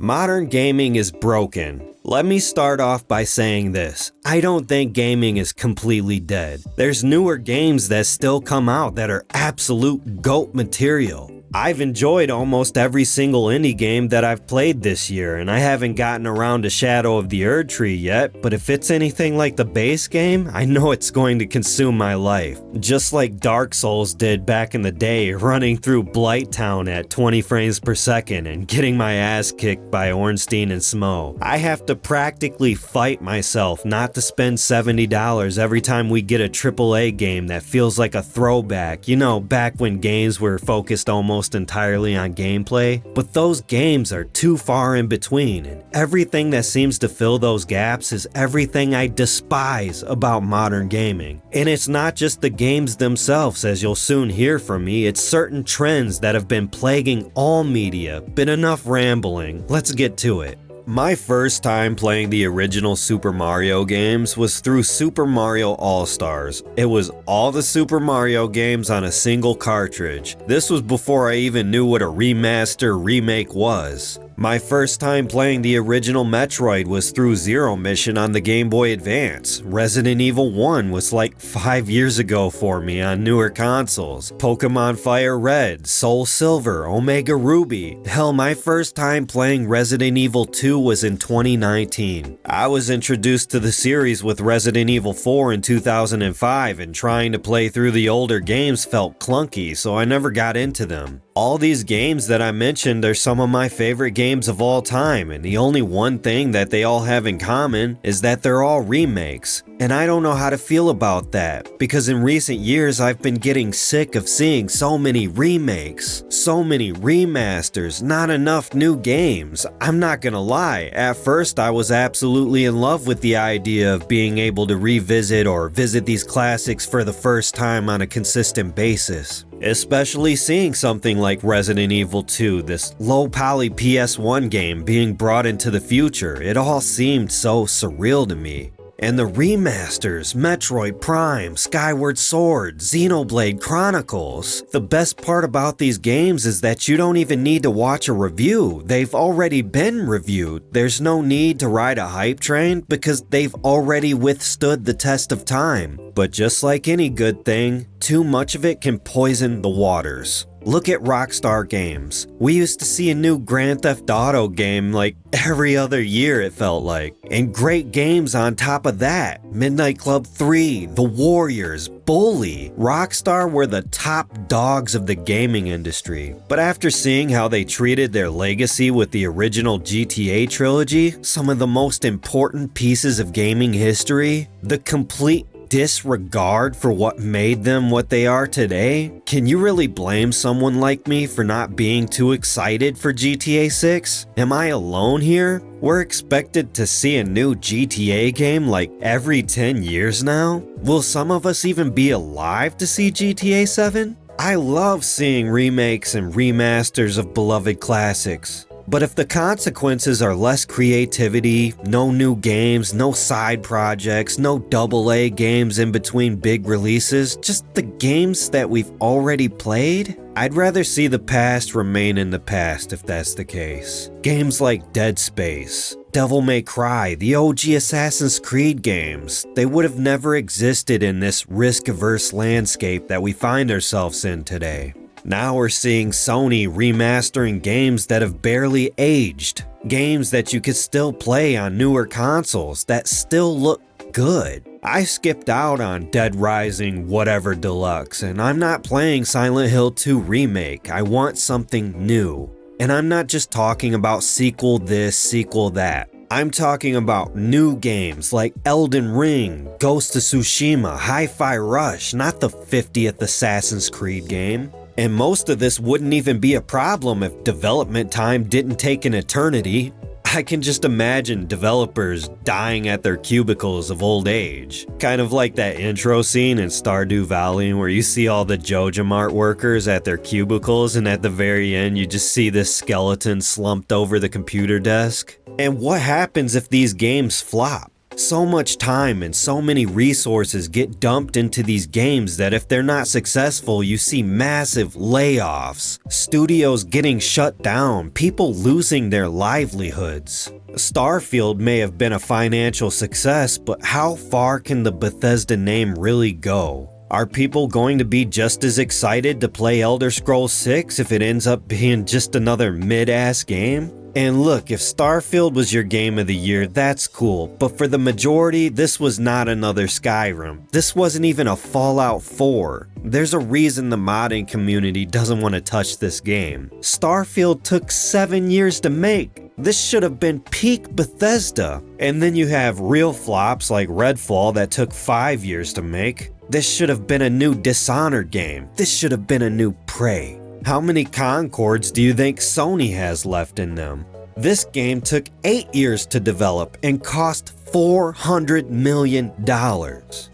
Modern gaming is broken. Let me start off by saying this. I don't think gaming is completely dead. There's newer games that still come out that are absolute GOAT material. I've enjoyed almost every single indie game that I've played this year, and I haven't gotten around to Shadow of the Erdtree yet, but if it's anything like the base game, I know it's going to consume my life. Just like Dark Souls did back in the day, running through Blighttown at 20 frames per second and getting my ass kicked by Ornstein and Smo. I have to practically fight myself not to spend $70 every time we get a AAA game that feels like a throwback, you know, back when games were focused almost entirely on gameplay, but those games are too far in between, and everything that seems to fill those gaps is everything I despise about modern gaming. And it's not just the games themselves, as you'll soon hear from me, it's certain trends that have been plaguing all media. But enough rambling, let's get to it. My first time playing the original Super Mario games was through Super Mario All-Stars. It was all the Super Mario games on a single cartridge. This was before I even knew what a remaster remake was. My first time playing the original Metroid was through Zero Mission on the Game Boy Advance. Resident Evil 1 was like 5 years ago for me on newer consoles. Pokemon Fire Red, Soul Silver, Omega Ruby. Hell, my first time playing Resident Evil 2 was in 2019. I was introduced to the series with Resident Evil 4 in 2005, and trying to play through the older games felt clunky, so I never got into them. All these games that I mentioned are some of my favorite games of all time, and the only one thing that they all have in common is that they're all remakes. And I don't know how to feel about that, because in recent years I've been getting sick of seeing so many remakes, so many remasters, not enough new games. I'm not gonna lie, at first I was absolutely in love with the idea of being able to revisit or visit these classics for the first time on a consistent basis. Especially seeing something like Resident Evil 2, this low-poly PS1 game being brought into the future, it all seemed so surreal to me. And the remasters, Metroid Prime, Skyward Sword, Xenoblade Chronicles. The best part about these games is that you don't even need to watch a review. They've already been reviewed. There's no need to ride a hype train because they've already withstood the test of time. But just like any good thing, too much of it can poison the waters. Look at Rockstar Games. We used to see a new Grand Theft Auto game like every other year, it felt like. And great games on top of that. Midnight Club 3, The Warriors, Bully. Rockstar were the top dogs of the gaming industry. But after seeing how they treated their legacy with the original GTA trilogy, some of the most important pieces of gaming history, the complete disregard for what made them what they are today? Can you really blame someone like me for not being too excited for GTA 6? Am I alone here? We're expected to see a new GTA game like every 10 years now? Will some of us even be alive to see GTA 7? I love seeing remakes and remasters of beloved classics. But if the consequences are less creativity, no new games, no side projects, no AA games in between big releases, just the games that we've already played, I'd rather see the past remain in the past if that's the case. Games like Dead Space, Devil May Cry, the OG Assassin's Creed games, they would have never existed in this risk-averse landscape that we find ourselves in today. Now we're seeing Sony remastering games that have barely aged. Games that you could still play on newer consoles that still look good. I skipped out on Dead Rising Whatever Deluxe, and I'm not playing Silent Hill 2 Remake. I want something new. And I'm not just talking about sequel this, sequel that. I'm talking about new games like Elden Ring, Ghost of Tsushima, Hi-Fi Rush, not the 50th Assassin's Creed game. And most of this wouldn't even be a problem if development time didn't take an eternity. I can just imagine developers dying at their cubicles of old age. Kind of like that intro scene in Stardew Valley where you see all the JojaMart workers at their cubicles, and at the very end you just see this skeleton slumped over the computer desk. And what happens if these games flop? So much time and so many resources get dumped into these games that if they're not successful, you see massive layoffs, studios getting shut down, people losing their livelihoods. Starfield may have been a financial success, but how far can the Bethesda name really go? Are people going to be just as excited to play Elder Scrolls 6 if it ends up being just another mid-ass game? And look, if Starfield was your game of the year, that's cool, but for the majority, this was not another Skyrim. This wasn't even a Fallout 4. There's a reason the modding community doesn't want to touch this game. Starfield took 7 years to make. This should have been peak Bethesda. And then you have real flops like Redfall that took 5 years to make. This should have been a new Dishonored game. This should have been a new Prey. How many Concords do you think Sony has left in them? This game took 8 years to develop and cost $400 million.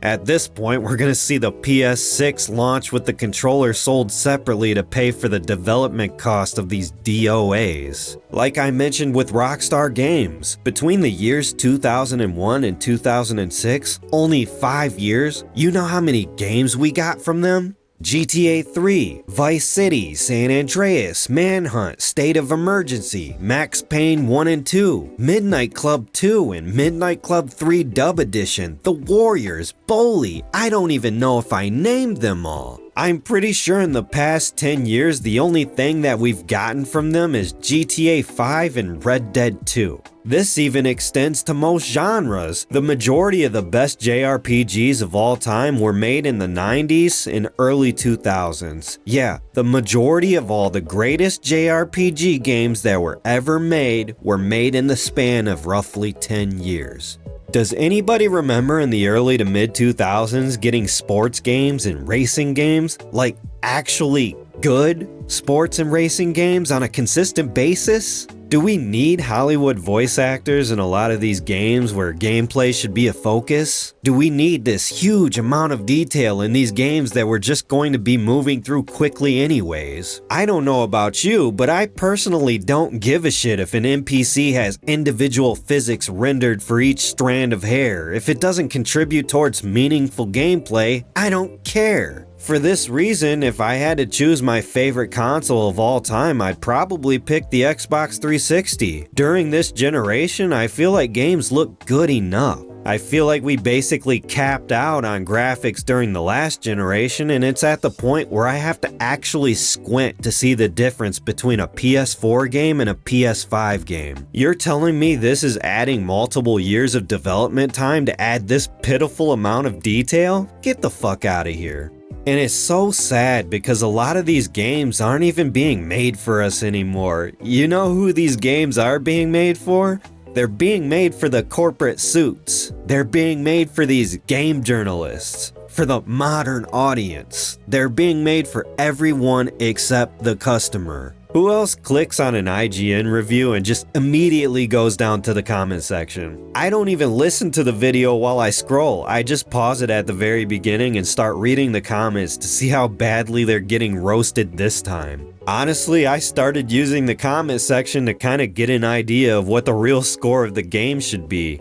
At this point, we're gonna see the PS6 launch with the controller sold separately to pay for the development cost of these DOAs. Like I mentioned with Rockstar Games, between the years 2001 and 2006, only 5 years, you know how many games we got from them? GTA 3, Vice City, San Andreas, Manhunt, State of Emergency, Max Payne 1 and 2, Midnight Club 2 and Midnight Club 3 Dub Edition, The Warriors, Bully, I don't even know if I named them all. I'm pretty sure in the past 10 years the only thing that we've gotten from them is GTA 5 and Red Dead 2. This even extends to most genres. The majority of the best JRPGs of all time were made in the 90s and early 2000s. Yeah, the majority of all the greatest JRPG games that were ever made were made in the span of roughly 10 years. Does anybody remember in the early to mid 2000s getting sports games and racing games, like actually good sports and racing games on a consistent basis? Do we need Hollywood voice actors in a lot of these games where gameplay should be a focus? Do we need this huge amount of detail in these games that we're just going to be moving through quickly anyways? I don't know about you, but I personally don't give a shit if an NPC has individual physics rendered for each strand of hair. If it doesn't contribute towards meaningful gameplay, I don't care. For this reason, if I had to choose my favorite console of all time, I'd probably pick the Xbox 360. During this generation, I feel like games look good enough. I feel like we basically capped out on graphics during the last generation, and it's at the point where I have to actually squint to see the difference between a PS4 game and a PS5 game. You're telling me this is adding multiple years of development time to add this pitiful amount of detail? Get the fuck out of here. And it's so sad because a lot of these games aren't even being made for us anymore. You know who these games are being made for? They're being made for the corporate suits. They're being made for these game journalists, for the modern audience. They're being made for everyone except the customer. Who else clicks on an IGN review and just immediately goes down to the comment section? I don't even listen to the video while I scroll. I just pause it at the very beginning and start reading the comments to see how badly they're getting roasted this time. Honestly, I started using the comment section to kind of get an idea of what the real score of the game should be.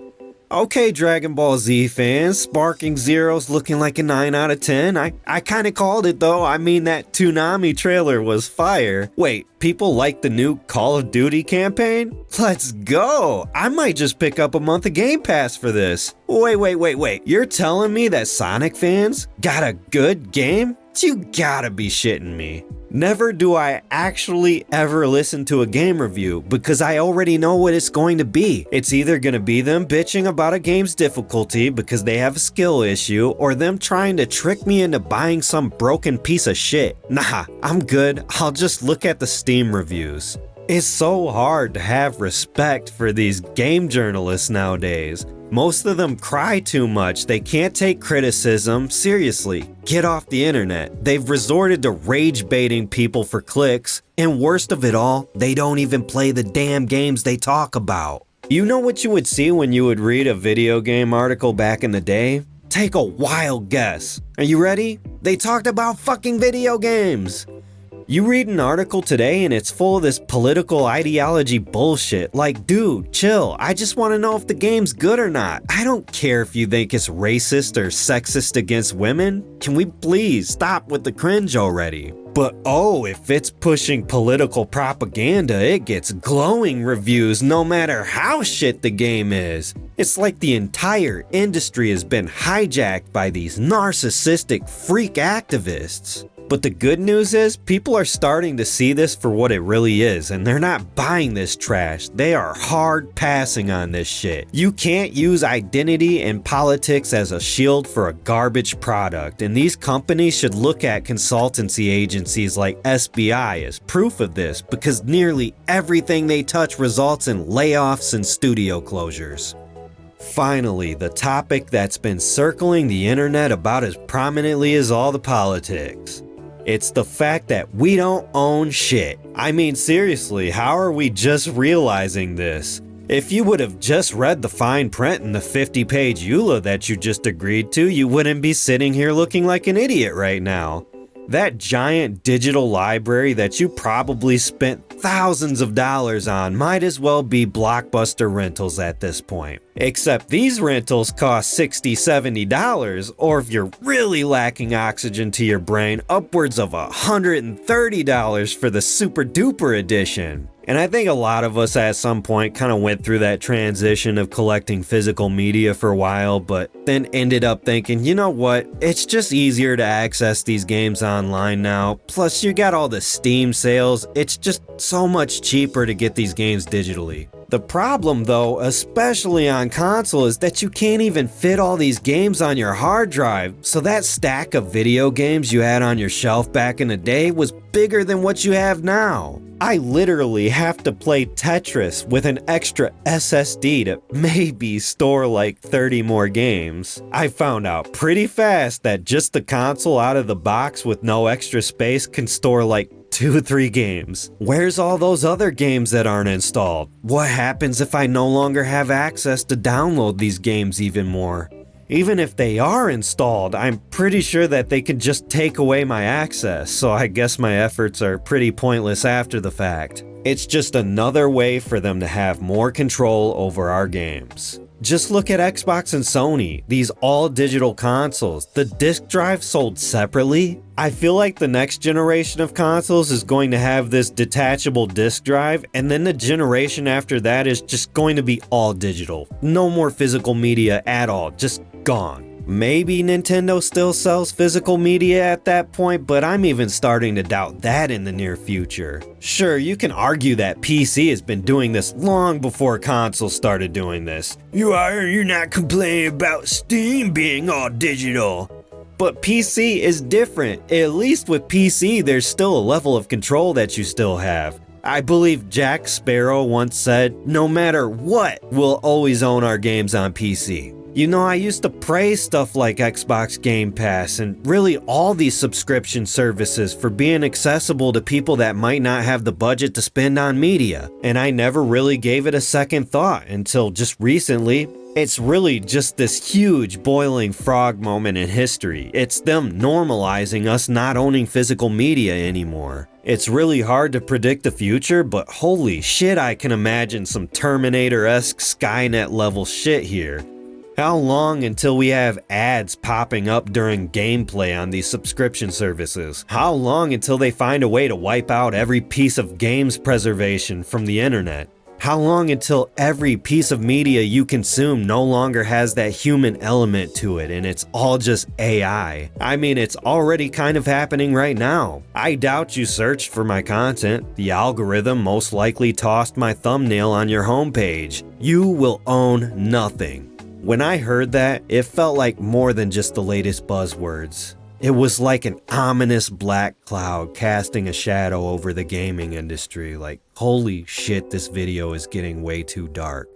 Okay, Dragon Ball Z fans, Sparking Zero's looking like a 9 out of 10. I kind of called it though. I mean, that Toonami trailer was fire. Wait, people like the new Call of Duty campaign? Let's go! I might just pick up a month of Game Pass for this. Wait. You're telling me that Sonic fans got a good game? You gotta be shitting me. Never do I actually ever listen to a game review because I already know what it's going to be. It's either going to be them bitching about a game's difficulty because they have a skill issue, or them trying to trick me into buying some broken piece of shit. Nah, I'm good. I'll just look at the Steam reviews. It's so hard to have respect for these game journalists nowadays. Most of them cry too much. They can't take criticism seriously. Get off the internet. They've resorted to rage baiting people for clicks, and worst of it all, they don't even play the damn games they talk about. You know what you would see when you would read a video game article back in the day? Take a wild guess. Are you ready? They talked about fucking video games. You read an article today and it's full of this political ideology bullshit. Like, dude, chill. I just want to know if the game's good or not. I don't care if you think it's racist or sexist against women. Can we please stop with the cringe already? But oh, if it's pushing political propaganda, it gets glowing reviews no matter how shit the game is. It's like the entire industry has been hijacked by these narcissistic freak activists. But the good news is, people are starting to see this for what it really is, and they're not buying this trash. They are hard passing on this shit. You can't use identity and politics as a shield for a garbage product, and these companies should look at consultancy agencies like SBI as proof of this, because nearly everything they touch results in layoffs and studio closures. Finally, the topic that's been circling the internet about as prominently as all the politics. It's the fact that we don't own shit. I mean, seriously, how are we just realizing this? If you would have just read the fine print in the 50-page EULA that you just agreed to, you wouldn't be sitting here looking like an idiot right now. That giant digital library that you probably spent thousands of dollars on might as well be Blockbuster rentals at this point. Except these rentals cost $60, $70, or if you're really lacking oxygen to your brain, upwards of $130 for the super duper edition. And I think a lot of us at some point kind of went through that transition of collecting physical media for a while, but then ended up thinking, you know what, it's just easier to access these games online now. Plus you got all the Steam sales, it's just so much cheaper to get these games digitally. The problem though, especially on console, is that you can't even fit all these games on your hard drive, so that stack of video games you had on your shelf back in the day was bigger than what you have now. I literally have to play Tetris with an extra SSD to maybe store like 30 more games. I found out pretty fast that just the console out of the box with no extra space can store like 2-3 games. Where's all those other games that aren't installed? What happens if I no longer have access to download these games even more? Even if they are installed, I'm pretty sure that they could just take away my access, so I guess my efforts are pretty pointless after the fact. It's just another way for them to have more control over our games. Just look at Xbox and Sony, these all-digital consoles. The disc drive sold separately. I feel like the next generation of consoles is going to have this detachable disc drive, and then the generation after that is just going to be all digital. No more physical media at all, just gone. Maybe Nintendo still sells physical media at that point, but I'm even starting to doubt that in the near future. Sure, you can argue that PC has been doing this long before consoles started doing this. You're not complaining about Steam being all digital. But PC is different. At least with PC, there's still a level of control that you still have. I believe Jack Sparrow once said, "No matter what, we'll always own our games on PC." You know, I used to praise stuff like Xbox Game Pass and really all these subscription services for being accessible to people that might not have the budget to spend on media, and I never really gave it a second thought until just recently. It's really just this huge boiling frog moment in history. It's them normalizing us not owning physical media anymore. It's really hard to predict the future, but holy shit, I can imagine some Terminator-esque Skynet level shit here. How long until we have ads popping up during gameplay on these subscription services? How long until they find a way to wipe out every piece of games preservation from the internet? How long until every piece of media you consume no longer has that human element to it and it's all just AI? I mean, it's already kind of happening right now. I doubt you searched for my content. The algorithm most likely tossed my thumbnail on your homepage. You will own nothing. When I heard that, it felt like more than just the latest buzzwords. It was like an ominous black cloud casting a shadow over the gaming industry, like, holy shit, this video is getting way too dark.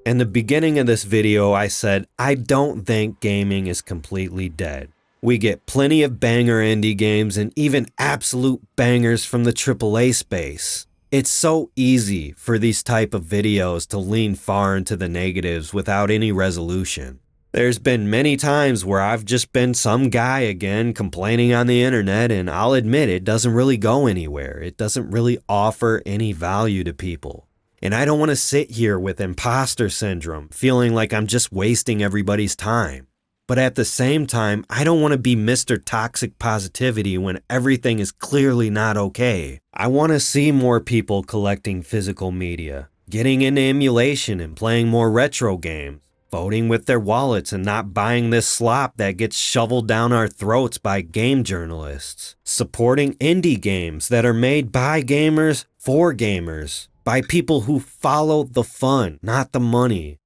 In the beginning of this video, I said, I don't think gaming is completely dead. We get plenty of banger indie games and even absolute bangers from the AAA space. It's so easy for these type of videos to lean far into the negatives without any resolution. There's been many times where I've just been some guy again complaining on the internet, and I'll admit it doesn't really go anywhere. It doesn't really offer any value to people. And I don't want to sit here with imposter syndrome, feeling like I'm just wasting everybody's time. But at the same time, I don't want to be Mr. Toxic Positivity when everything is clearly not okay. I want to see more people collecting physical media, getting into emulation and playing more retro games, voting with their wallets and not buying this slop that gets shoveled down our throats by game journalists, supporting indie games that are made by gamers for gamers, by people who follow the fun, not the money.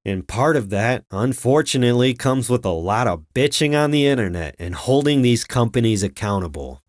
And part of that, unfortunately, comes with a lot of bitching on the internet and holding these companies accountable.